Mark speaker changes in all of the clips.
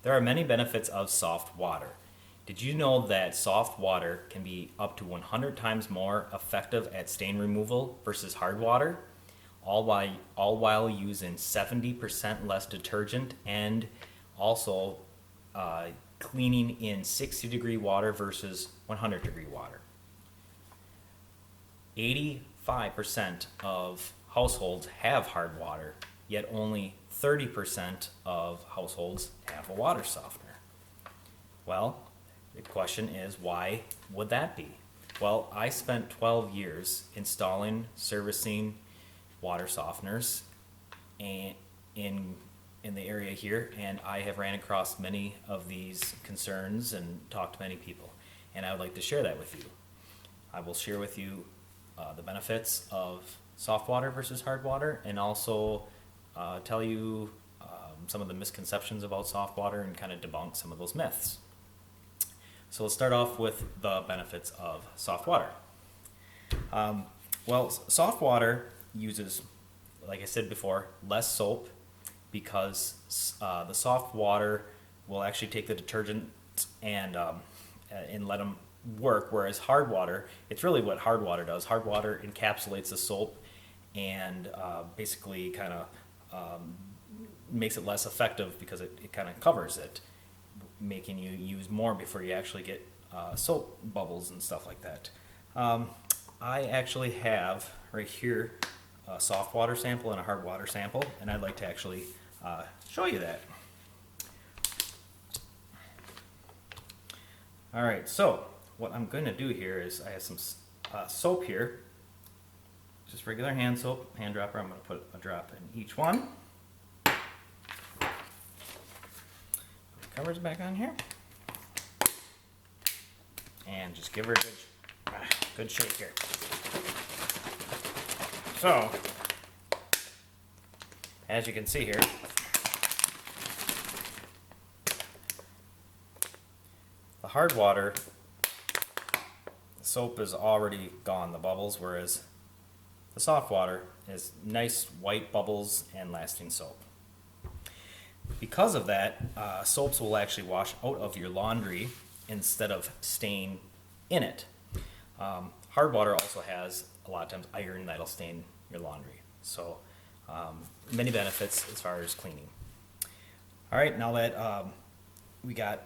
Speaker 1: There are many benefits of soft water. Did you know that soft water can be up to 100 times more effective at stain removal versus hard water? All while using 70% less detergent and also cleaning in 60-degree water versus 100-degree water. 85% of households have hard water, yet only 30% of households have a water softener. Well, the question is, why would that be? Well, I spent 12 years installing, servicing water softeners and in the area here, and I have ran across many of these concerns and talked to many people, and I would like to share that with you. I will share with you the benefits of soft water versus hard water, and also tell you some of the misconceptions about soft water and kind of debunk some of those myths. So let's start off with the benefits of soft water. Soft water uses, like I said before, less soap because the soft water will actually take the detergent and let them work, whereas hard water, it's really what hard water does. Hard water encapsulates the soap and basically kind of makes it less effective because it kind of covers it, making you use more before you actually get soap bubbles and stuff like that. I actually have right here a soft water sample and a hard water sample, and I'd like to actually show you that. All right, so what I'm going to do here is I have some soap here, just regular hand soap, hand dropper. I'm going to put a drop in each one. Put the covers back on here, and just give her a good shake here. So, as you can see here, the hard water, the soap is already gone, the bubbles, whereas the soft water is nice white bubbles and lasting soap. Because of that, soaps will actually wash out of your laundry instead of staying in it. Hard water also has a lot of times iron that'll stain your laundry. So many benefits as far as cleaning. All right, now that we got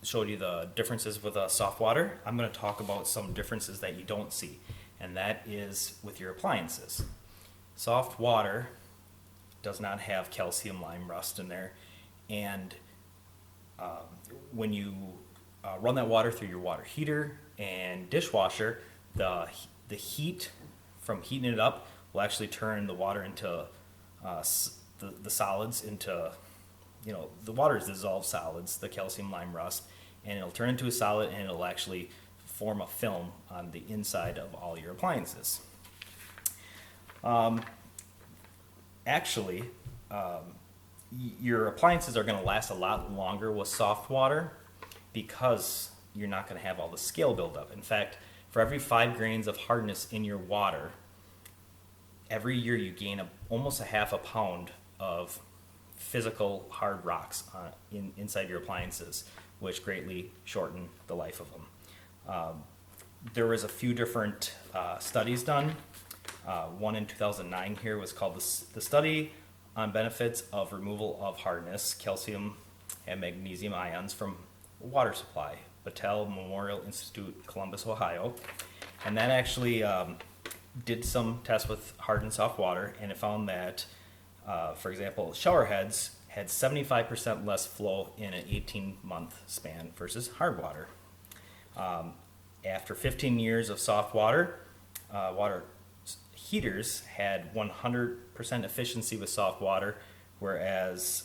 Speaker 1: showed you the differences with soft water, I'm going to talk about some differences that you don't see, and that is with your appliances. Soft water does not have calcium lime rust in there, and when you run that water through your water heater and dishwasher, the heat from heating it up will actually turn the water into the solids into, the water is dissolved solids, the calcium lime rust, and it'll turn into a solid, and it'll actually form a film on the inside of all your appliances. Your appliances are going to last a lot longer with soft water because you're not going to have all the scale buildup. In fact, for every 5 grains of hardness in your water, every year you gain almost a half a pound of physical hard rocks inside your appliances, which greatly shorten the life of them. There was a few different studies done. One in 2009 here was called the Study on Benefits of Removal of Hardness, Calcium and Magnesium Ions from Water Supply, Battelle Memorial Institute, Columbus, Ohio. And that actually did some tests with hard and soft water, and it found that, for example, shower heads had 75% less flow in an 18-month span versus hard water. After 15 years of soft water, water heaters had 100% efficiency with soft water, whereas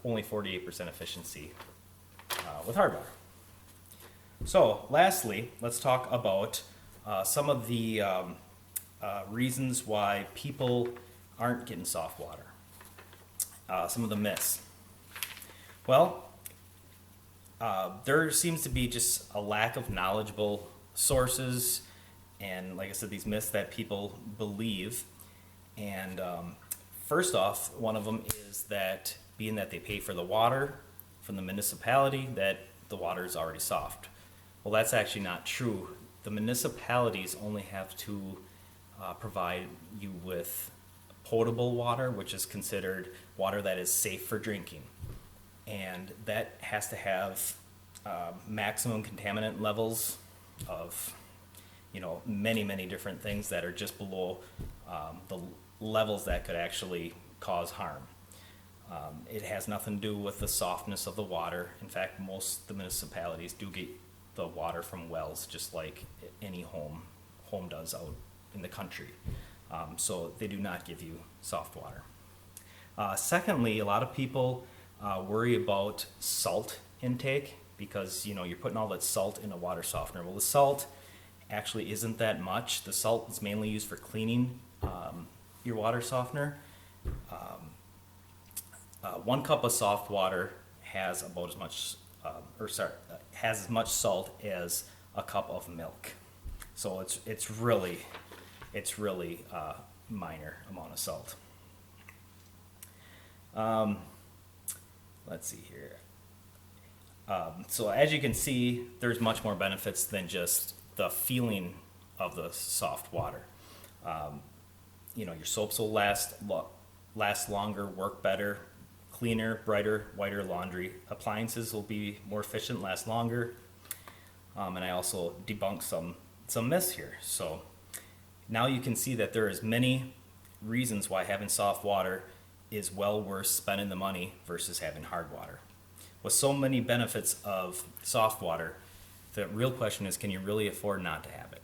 Speaker 1: only 48% efficiency with hard water. So lastly, let's talk about some of the reasons why people aren't getting soft water. Some of the myths. Well, there seems to be just a lack of knowledgeable sources, and like I said, these myths that people believe. And first off, one of them is that being that they pay for the water from the municipality, that the water is already soft. Well, that's actually not true. The municipalities only have to provide you with potable water, which is considered water that is safe for drinking. And that has to have maximum contaminant levels of, many, many different things that are just below the levels that could actually cause harm. It has nothing to do with the softness of the water. In fact, most of the municipalities do get the water from wells, just like any home does out in the country. So they do not give you soft water. Secondly, a lot of people worry about salt intake because you're putting all that salt in a water softener. Well, the salt actually isn't that much. The salt is mainly used for cleaning your water softener. 1 cup of soft water has about as much, has as much salt as a cup of milk. So it's really minor amount of salt. Let's see here. So as you can see, there's much more benefits than just the feeling of the soft water. Your soaps will last longer, work better, cleaner, brighter, whiter laundry. Appliances will be more efficient, last longer. And I also debunked some myths here. So now you can see that there is many reasons why having soft water is well worth spending the money versus having hard water. With so many benefits of soft water, the real question is, can you really afford not to have it?